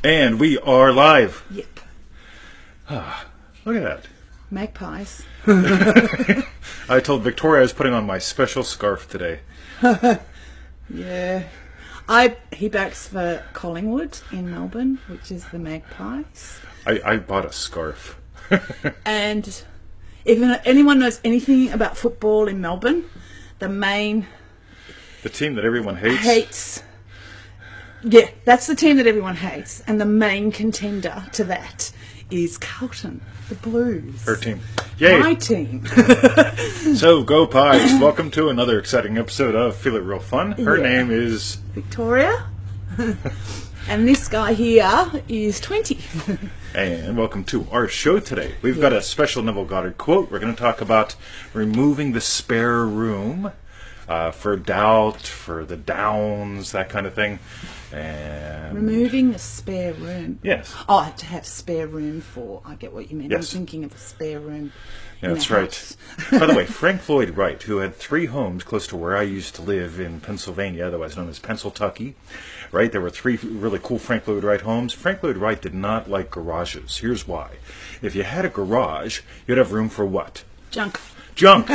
And we are live. Yep. Look at that. Magpies. I told Victoria I was putting on my special scarf today. Yeah. He backs for Collingwood in Melbourne, which is the Magpies. I bought a scarf. And if anyone knows anything about football in Melbourne, the team that everyone hates. Yeah, that's the team that everyone hates. And the main contender to that is Carlton, the Blues. Her team. Yay. My team. So, go Pies. Welcome to another exciting episode of Feel It Real Fun. Her name is... Victoria. And this guy here is 20. And welcome to our show today. We've got a special Neville Goddard quote. We're going to talk about removing the spare room for doubt, for the downs, that kind of thing. And Removing the spare room. Yes. Oh, to have spare room for. I get what you mean. Yes. I'm thinking of a spare room. Yeah, in that's a right. house. By the way, Frank Lloyd Wright, who had 3 homes close to where I used to live in Pennsylvania, otherwise known as Pennsyltucky, right? There were 3 really cool Frank Lloyd Wright homes. Frank Lloyd Wright did not like garages. Here's why. If you had a garage, you'd have room for what? Junk,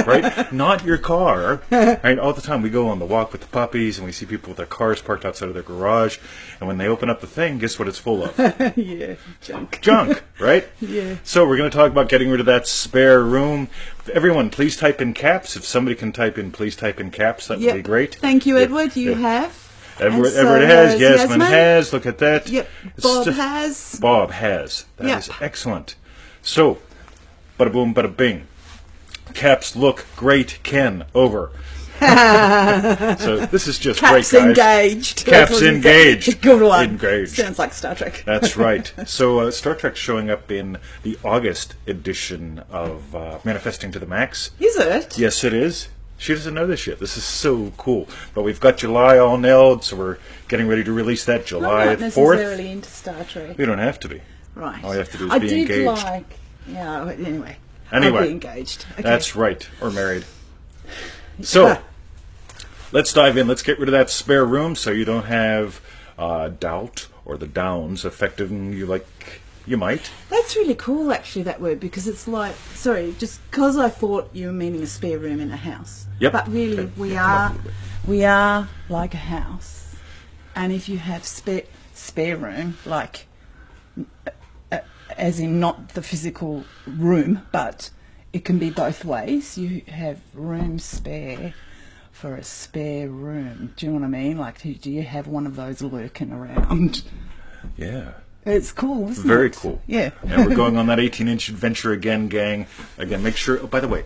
right? Not your car. Right? All the time we go on the walk with the puppies and we see people with their cars parked outside of their garage. And when they open up the thing, guess what it's full of? Yeah, junk. Junk, right? Yeah. So we're going to talk about getting rid of that spare room. Everyone, please type in caps. If somebody can type in, please type in caps. That would be great. Thank you, Edward. You have. Edward so has. Yasmin has. Look at that. Yep. Bob has. Bob has. That is excellent. So, bada boom, bada bing. Caps look great, Ken. Over. So this is just Caps great, guys. engaged. Caps engaged. Good one. Engaged. Sounds like Star Trek. That's right. So Star Trek's showing up in the August edition of Manifesting to the Max. Is it? Yes, it is. She doesn't know this yet. This is so cool. But we've got July all nailed, so we're getting ready to release that July 4th. I'm not necessarily into Star Trek. You don't have to be. Right. All you have to do is be engaged. Anyway. Anyway. I'll be engaged. Okay. That's right. Or married. So, let's dive in. Let's get rid of that spare room so you don't have doubt or the downs affecting you like you might. That's really cool, actually, that word, because it's like, sorry, just because I thought you were meaning a spare room in a house. Yep. But really, we are like a house. And if you have spare room, like, as in not the physical room, but it can be both ways. You have room spare for a spare room. Do you know what I mean? Like, do you have one of those lurking around? Yeah. It's cool, isn't it? Very cool. Yeah. And we're going on that 18-inch adventure again, gang. Again, make sure... Oh, by the way,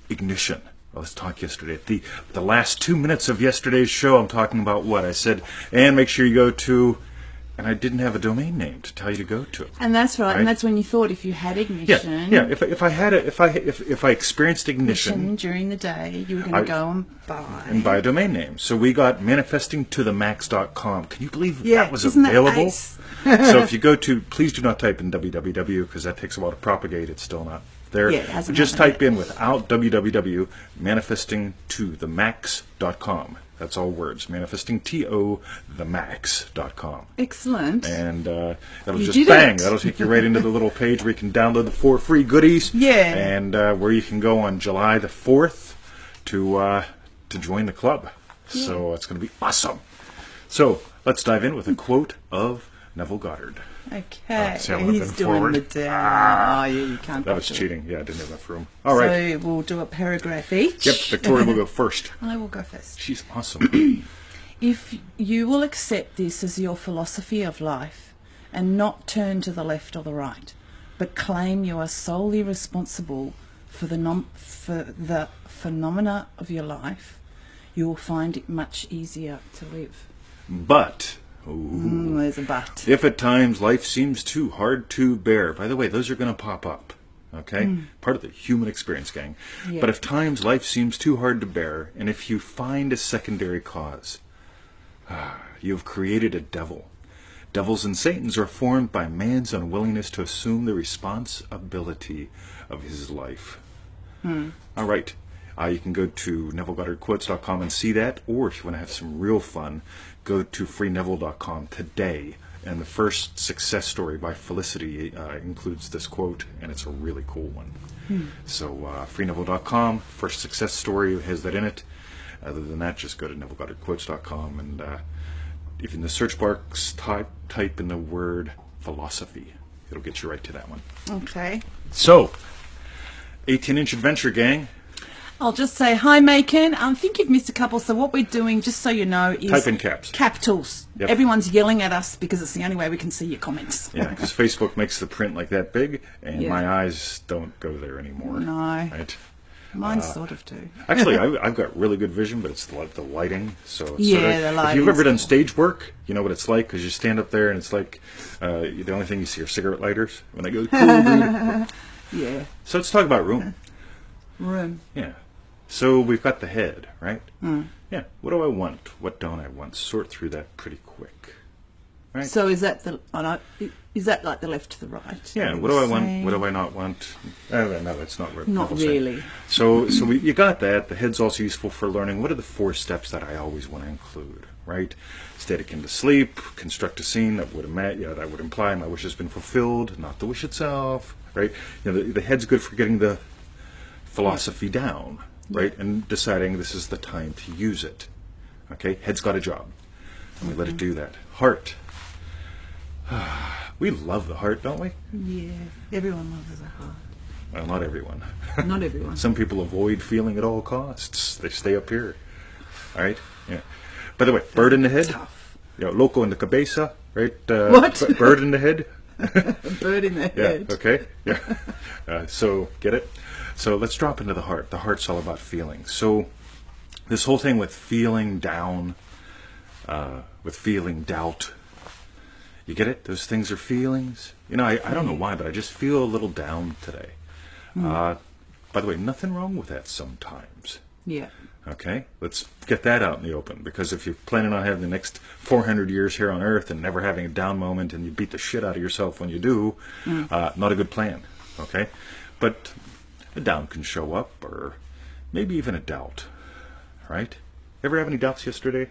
ignition. Well, let's talk yesterday. At the last 2 minutes of yesterday's show, I'm talking about what? I said, and make sure you go to... And I didn't have a domain name to tell you to go to. And that's right. And that's when you thought if you had ignition. Yeah. If I experienced ignition during the day, you were going to go and buy a domain name. So we got ManifestingToTheMax.com. Can you believe that was isn't available? That ace? So if you go to, please do not type in www because that takes a while to propagate. It's still not there. Yeah, it hasn't Just happened type in without www, ManifestingToTheMax. That's all words. ManifestingToTheMax.com. Excellent. And that'll just bang. That'll take you right into the little page where you can download the 4 free goodies. Yeah. And where you can go on July the 4th to join the club. Yeah. So it's going to be awesome. So let's dive in with a quote of Neville Goddard. Okay. He's doing the down. You can't. That was cheating. Yeah, I didn't have enough room. All right. So we'll do a paragraph each. Yep. Victoria will go first. I will go first. She's awesome. If you will accept this as your philosophy of life and not turn to the left or the right, but claim you are solely responsible for the phenomena of your life, you will find it much easier to live. But... there's a but. If at times life seems too hard to bear. By the way, those are going to pop up. Okay? Part of the human experience, gang. Yeah. But if times life seems too hard to bear, and if you find a secondary cause, you have created a devil. Devils and Satans are formed by man's unwillingness to assume the responsibility of his life. All right. You can go to NevilleGoddardQuotes.com and see that, or if you want to have some real fun, go to FreeNeville.com today And the first success story by Felicity includes this quote, and it's a really cool one. So freeneville.com, first success story has that in it. Other than that, just go to nevillegoddardquotes.com, and if in the search box type in the word philosophy, it'll get you right to that one. Okay. So, 18-inch adventure, gang. I'll just say hi, Macon. I think you've missed a couple, so what we're doing, just so you know, is Type in caps. Capitals. Yep. Everyone's yelling at us because it's the only way we can see your comments. Yeah, because Facebook makes the print like that big, and Yeah. my eyes don't go there anymore. No. Right? Mine sort of do. Actually, I've got really good vision, but it's the lighting. So it's Yeah, sort of, the if lighting's you've ever done cool. stage work, you know what it's like, because you stand up there and it's like the only thing you see are cigarette lighters when they go cool, dude. Yeah. So let's talk about room. Room. Yeah. So we've got the head, right? Yeah. What do I want? What don't I want? Sort through that pretty quick. Right? So is that is that like the left to the right? Yeah. What do I want? What do I not want? No, that's not what Not people say. really. So you got that. The head's also useful for learning. What are the 4 steps that I always want to include? Right? State akin to sleep. Construct a scene that would that would imply my wish has been fulfilled, not the wish itself. Right? You know, the head's good for getting the philosophy down. Right? And deciding this is the time to use it. Okay? Head's got a job. And we let it do that. Heart. We love the heart, don't we? Yeah. Everyone loves a heart. Well, not everyone. Not everyone. Some people avoid feeling at all costs. They stay up here. All right? Yeah. By the way, bird in the head. Tough. Loco in the cabeza, right? What? Bird in the head. A bird in the Yeah, head. okay. Yeah. So, get it? So, let's drop into the heart. The heart's all about feelings. So, this whole thing with feeling down, with feeling doubt, you get it? Those things are feelings. You know, I don't know why, but I just feel a little down today. By the way, nothing wrong with that sometimes. Yeah. Okay? Let's get that out in the open, because if you're planning on having the next 400 years here on Earth and never having a down moment and you beat the shit out of yourself when you do, not a good plan. Okay? But a down can show up, or maybe even a doubt. Right? Ever have any doubts yesterday?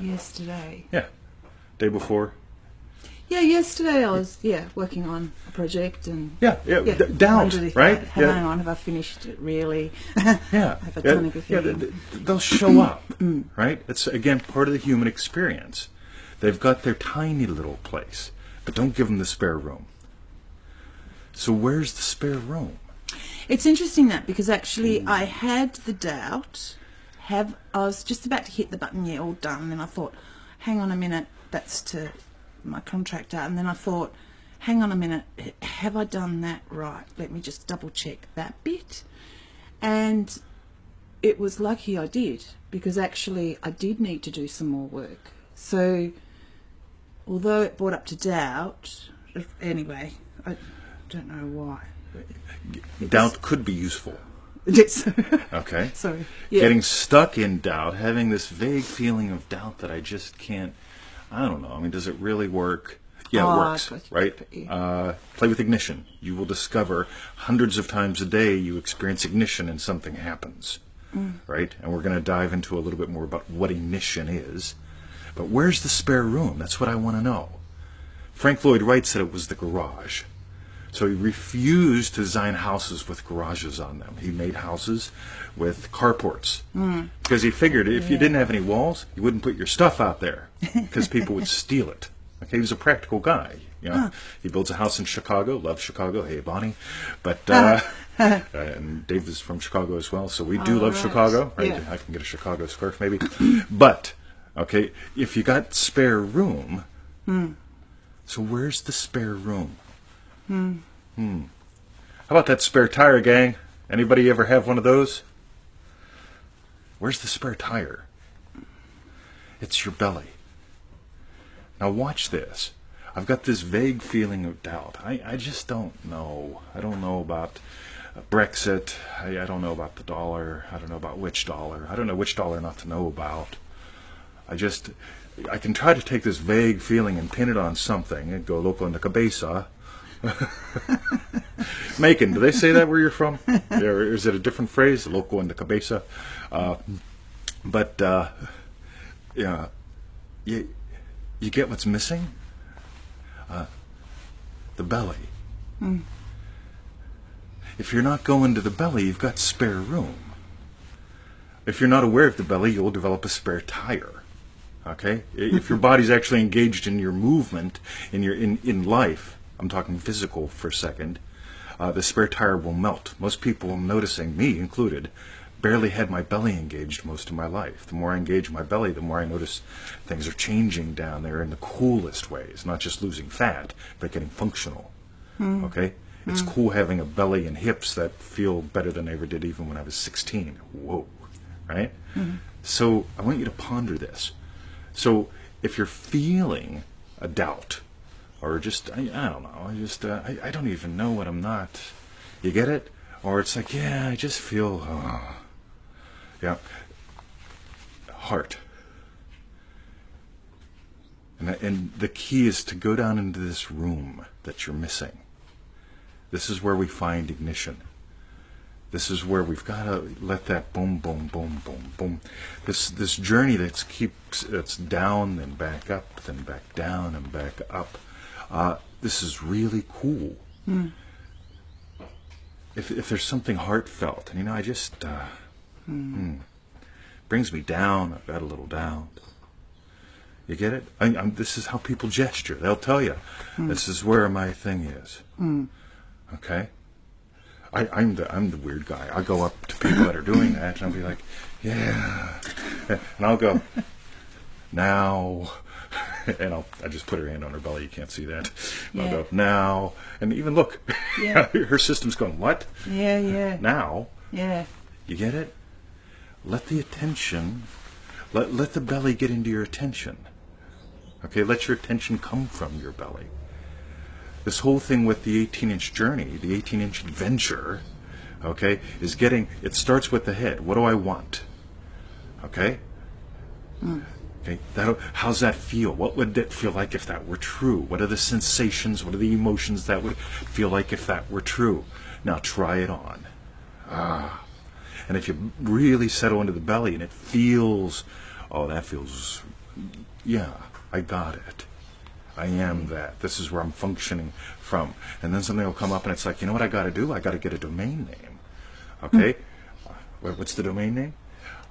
Yesterday. Yeah. Day before? Yeah, yesterday I was working on a project and Doubt, wondered if right? Hang on, have I finished it really? Yeah. Have I done everything? They'll show up, right? It's, again, part of the human experience. They've got their tiny little place, but don't give them the spare room. So where's the spare room? It's interesting that, because actually I had the doubt. I was just about to hit the button, all done, and I thought, hang on a minute, that's to my contractor, and then I thought, hang on a minute, have I done that right? Let me just double check that bit. And it was lucky I did, because actually I did need to do some more work. So although it brought up to doubt, anyway, I don't know why. Doubt could be useful. It's Okay? sorry. Yeah. Getting stuck in doubt, having this vague feeling of doubt that I just can't, I don't know. I mean, does it really work? Yeah, it works, gotcha. right? Play with ignition. You will discover hundreds of times a day you experience ignition and something happens, right? And we're going to dive into a little bit more about what ignition is. But where's the spare room? That's what I want to know. Frank Lloyd Wright said it was the garage. So he refused to design houses with garages on them. He made houses with carports. Because he figured if you didn't have any walls, you wouldn't put your stuff out there, because people would steal it. Okay, he was a practical guy. You know, he builds a house in Chicago. Love Chicago. Hey, Bonnie. But and Dave is from Chicago as well, so we do love right. Chicago. Right? Yeah. I can get a Chicago scarf maybe. But okay, if you got spare room, so where's the spare room? How about that spare tire, gang? Anybody ever have one of those? Where's the spare tire? It's your belly. Now watch this. I've got this vague feeling of doubt. I just don't know. I don't know about Brexit. I don't know about the dollar. I don't know about which dollar. I don't know which dollar not to know about. I can try to take this vague feeling and pin it on something and go loco in the cabeza. Macon, do they say that where you're from? Or is it a different phrase? Loco in the cabeza. You get what's missing? The belly. If you're not going to the belly, you've got spare room. If you're not aware of the belly, you'll develop a spare tire. Okay? If your body's actually engaged in your movement, in life, I'm talking physical for a second, the spare tire will melt. Most people, I'm noticing, me included, barely had my belly engaged most of my life. The more I engage my belly, the more I notice things are changing down there in the coolest ways, not just losing fat, but getting functional. Okay? It's cool having a belly and hips that feel better than I ever did even when I was 16. Whoa. Right? So I want you to ponder this. So if you're feeling a doubt, or just, I don't know, I don't even know what I'm not, you get it? Or it's like, yeah, I just feel, yeah, heart. And the key is to go down into this room that you're missing. This is where we find ignition. This is where we've got to let that boom, boom, boom, boom, boom. This journey that's down, then back up, then back down, and back up. This is really cool. If there's something heartfelt, and I just brings me down. I've got a little down. You get it? This is how people gesture. They'll tell you, this is where my thing is. Okay. I'm the weird guy. I go up to people that are doing that, and I'll be like, yeah, and I'll go now, and I just put her hand on her belly. You can't see that. I'll go now, and even look, her system's going, what? Yeah. Now. Yeah. You get it? Let the attention, let the belly get into your attention. Okay, let your attention come from your belly. This whole thing with the 18-inch journey, the 18-inch adventure, okay, it starts with the head. What do I want? Okay? Okay, how's that feel? What would it feel like if that were true? What are the sensations, what are the emotions that would feel like if that were true? Now try it on. And if you really settle into the belly and it feels, that feels, yeah, I got it. I am that. This is where I'm functioning from. And then something will come up and it's like, you know what I got to do? I got to get a domain name. Okay? What's the domain name?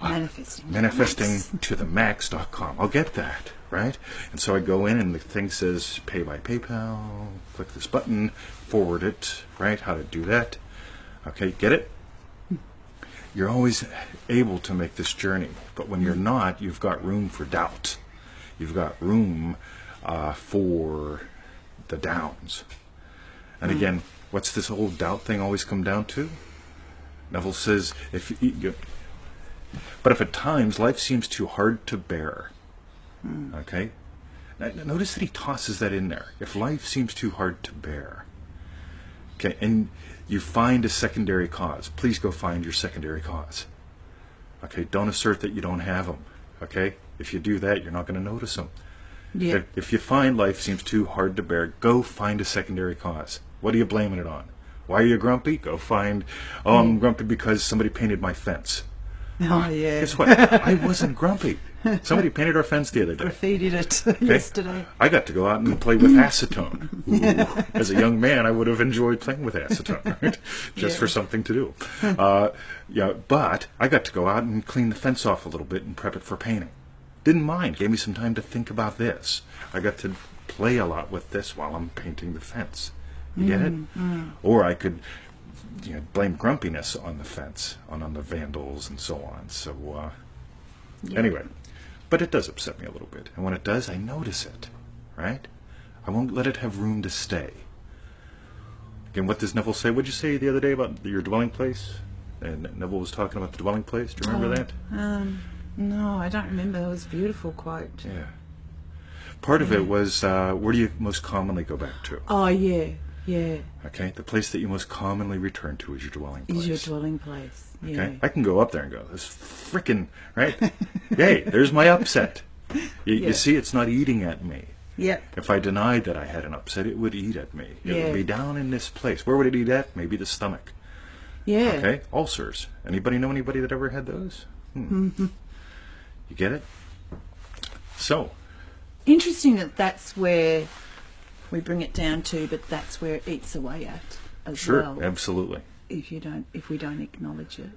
ManifestingToTheMax.com. I'll get that, right? And so I go in and the thing says pay by PayPal, click this button, forward it, right? How to do that. Okay, get it? You're always able to make this journey. But when you're not, you've got room for doubt. You've got room for the downs. And again, what's this whole doubt thing always come down to? Neville says, but if at times life seems too hard to bear, okay? Now, notice that he tosses that in there. If life seems too hard to bear, okay, and you find a secondary cause, please go find your secondary cause. Okay, don't assert that you don't have them. Okay, if you do that, you're not going to notice them. Yeah. If you find life seems too hard to bear, go find a secondary cause. What are you blaming it on? Why are you grumpy? Go find, I'm grumpy because somebody painted my fence. Oh, yeah. Guess what? I wasn't grumpy. Somebody painted our fence the other day. Graffitied it yesterday. I got to go out and play with acetone. Ooh. As a young man, I would have enjoyed playing with acetone, right? Just for something to do. But I got to go out and clean the fence off a little bit and prep it for painting. Didn't mind. Gave me some time to think about this. I got to play a lot with this while I'm painting the fence. You get it? Or I could blame grumpiness on the fence, on the vandals and so on. So anyway, but it does upset me a little bit. And when it does, I notice it, right? I won't let it have room to stay. Again, what does Neville say? What did you say the other day about your dwelling place? And Neville was talking about the dwelling place. Do you remember that? No, I don't remember. It was a beautiful quote. Yeah. Part of it was, where do you most commonly go back to? Oh, yeah. Yeah. Okay, the place that you most commonly return to is your dwelling place. Is your dwelling place. Yeah. Okay, I can go up there and go, this frickin', right? Hey, there's my upset. You see, it's not eating at me. Yep. If I denied that I had an upset, it would eat at me. It would be down in this place. Where would it eat at? Maybe the stomach. Yeah. Okay, ulcers. Anybody know anybody that ever had those? You get it? So, interesting that that's where we bring it down to, but that's where it eats away at as Sure, well. absolutely. If we don't acknowledge it.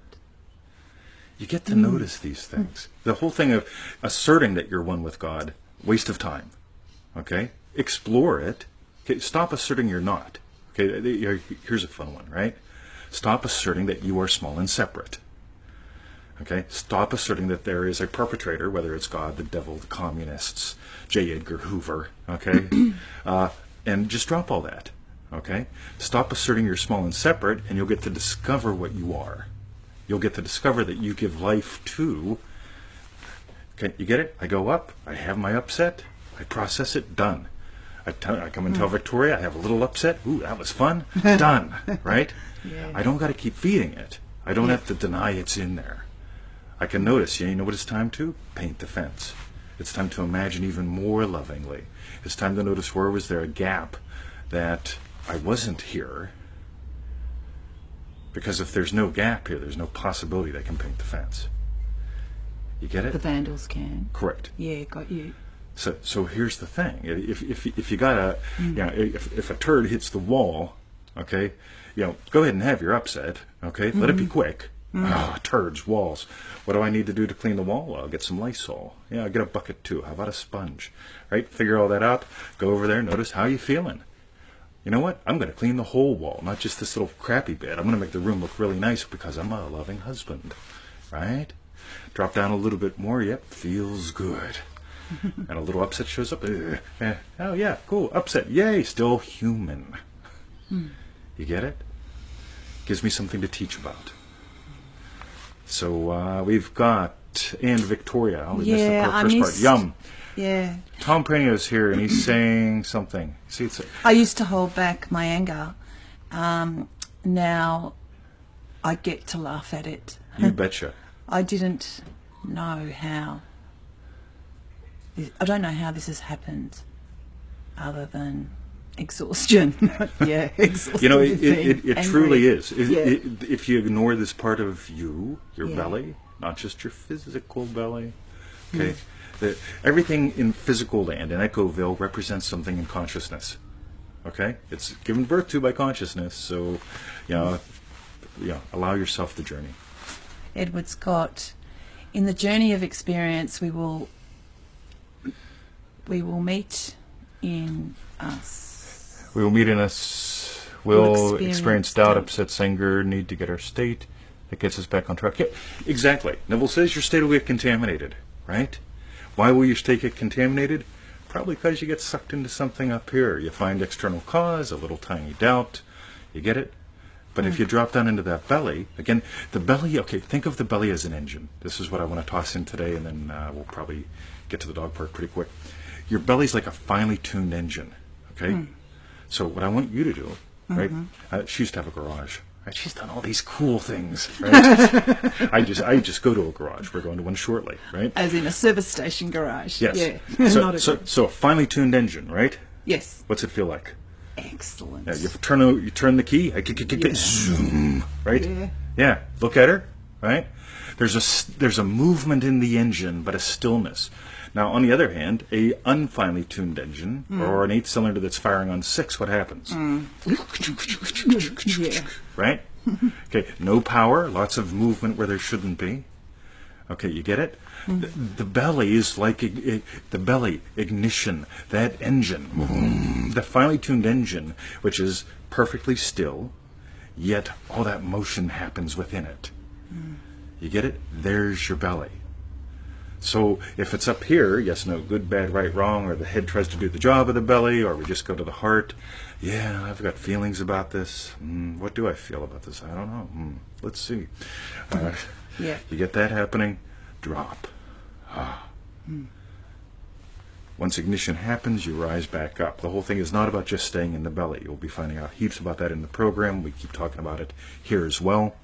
You get to notice these things. The whole thing of asserting that you're one with God, waste of time. Okay? Explore it. Okay, stop asserting you're not. Okay, here's a fun one, right? Stop asserting that you are small and separate. Okay? Stop asserting that there is a perpetrator, whether it's God, the devil, the communists, J. Edgar Hoover, okay? And just drop all that. Okay? Stop asserting you're small and separate, and you'll get to discover what you are. You'll get to discover that you give life to. Okay, you get it? I go up, I have my upset, I process it, done. I come and tell Victoria, I have a little upset, ooh, that was fun, done, right? Yeah. I don't got to keep feeding it. I don't have to deny it's in there. I can notice, you know what it's time to? Paint the fence. It's time to imagine even more lovingly. It's time to notice where was there a gap that I wasn't here. Because if there's no gap here, there's no possibility they can paint the fence. You get it? The vandals can. Correct. Yeah, got you. So here's the thing: if you got a, you know, if a turd hits the wall, okay, you know, go ahead and have your upset, okay. Let it be quick. Ah, turds, walls. What do I need to do to clean the wall? Well, I'll get some Lysol. Yeah, I'll get a bucket too. How about a sponge? Right? Figure all that out. Go over there. Notice how you feeling. You know what? I'm going to clean the whole wall, not just this little crappy bit. I'm going to make the room look really nice because I'm a loving husband, right? Drop down a little bit more. Yep, feels good. And a little upset shows up. Oh, yeah, cool. Upset. Yay, still human. You get it? Gives me something to teach about. So we've got and Victoria. Oh, we missed the first part. Yum. Yeah. Tom Prenio's here, and he's saying something. See, I used to hold back my anger. Now I get to laugh at it. You betcha. I didn't know how. I don't know how this has happened other than exhaustion. Yeah, exhaustion. You know, it truly is. Yeah. If you ignore this part of you, your Yeah. belly, not just your physical belly, okay? Everything in physical land in Echoville represents something in consciousness. Okay? It's given birth to by consciousness, so, allow yourself the journey. Edward Scott, in the journey of experience, we will meet in us. We will meet in us. We'll experience doubt, doubt. upsets, anger, need to get our state that gets us back on track. Yeah, exactly. Neville says your state will get contaminated, right? Why will your state get contaminated? Probably because you get sucked into something up here. You find external cause, a little tiny doubt. You get it? But if you drop down into that belly, again, the belly, okay, think of the belly as an engine. This is what I want to toss in today, and then we'll probably get to the dog park pretty quick. Your belly's like a finely tuned engine, okay? So what I want you to do, right? She used to have a garage. Right? She's done all these cool things, right? I just go to a garage. We're going to one shortly, right? As in a service station garage. Yes. Yeah. So a finely tuned engine, right? Yes. What's it feel like? Excellent. Yeah, you turn the key, zoom, right? Yeah. Yeah. Look at her, right? There's a movement in the engine, but a stillness. Now, on the other hand, a unfinely tuned engine or an 8-cylinder that's firing on 6, what happens? Yeah. Right? Okay, no power, lots of movement where there shouldn't be. Okay, you get it? The belly is like the belly ignition, that engine, the finely tuned engine, which is perfectly still, yet all that motion happens within it. You get it? There's your belly. So if it's up here, yes, no, good, bad, right, wrong, or the head tries to do the job of the belly, or we just go to the heart. Yeah, I've got feelings about this. What do I feel about this? I don't know. Let's see. Yeah. You get that happening, drop. Once ignition happens, you rise back up. The whole thing is not about just staying in the belly. You'll be finding out heaps about that in the program. We keep talking about it here as well.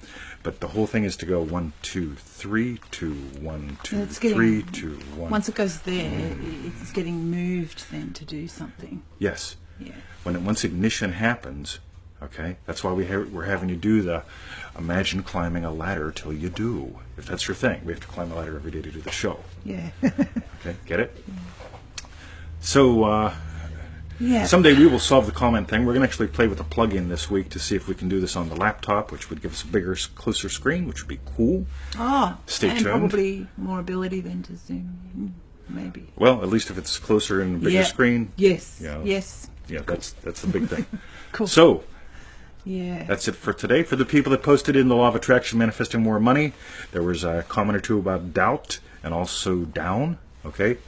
But the whole thing is to go 1, 2, 3, 2, 1, 2, 3, 2, 1. Once it goes there, it's getting moved then to do something. Yes. Yeah. Once ignition happens, okay, that's why we're having you do the imagine climbing a ladder till you do. If that's your thing, we have to climb a ladder every day to do the show. Yeah. Okay, get it? So Yeah. someday we will solve the comment thing. We're going to actually play with a plug-in this week to see if we can do this on the laptop, which would give us a bigger, closer screen, which would be cool. Oh, Stay and tuned. probably more ability than to Zoom. Maybe. Well, at least if it's closer and bigger Yeah. screen. Yes. Yeah. Yes. Yeah, that's the big thing. Cool. So Yeah. that's it for today. For the people that posted in the Law of Attraction Manifesting More Money, there was a comment or two about doubt and also down. Okay,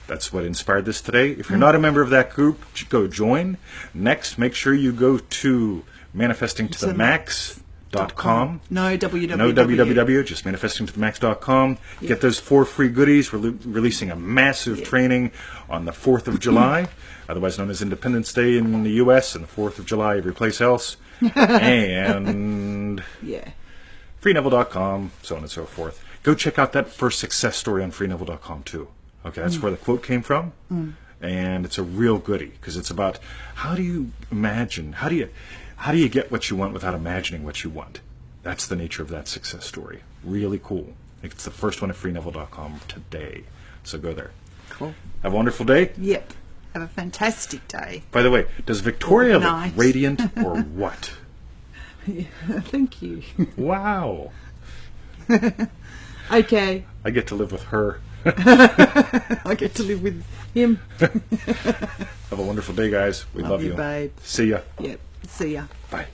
that's what inspired this today. If you're not a member of that group, go join. Next, make sure you go to ManifestingToTheMax.com. No www. No www, just ManifestingToTheMax.com. Get those 4 free goodies. We're releasing a massive training on the 4th of July, otherwise known as Independence Day in the U.S., and the 4th of July every place else. And Yeah. freeneville.com, so on and so forth. Go check out that first success story on freeneville.com too. Okay, that's where the quote came from. And it's a real goodie because it's about how do you imagine, how do you get what you want without imagining what you want. That's the nature of that success story. Really cool. It's the first one at freeneville.com today. So go there. Cool. Have a wonderful day. Yep. Have a fantastic day. By the way, does Victoria look Night. radiant or what? Thank you. Wow. Okay. I get to live with her. I get to live with him. Have a wonderful day, guys. We love you. Babe. See ya. Yep. See ya. Bye.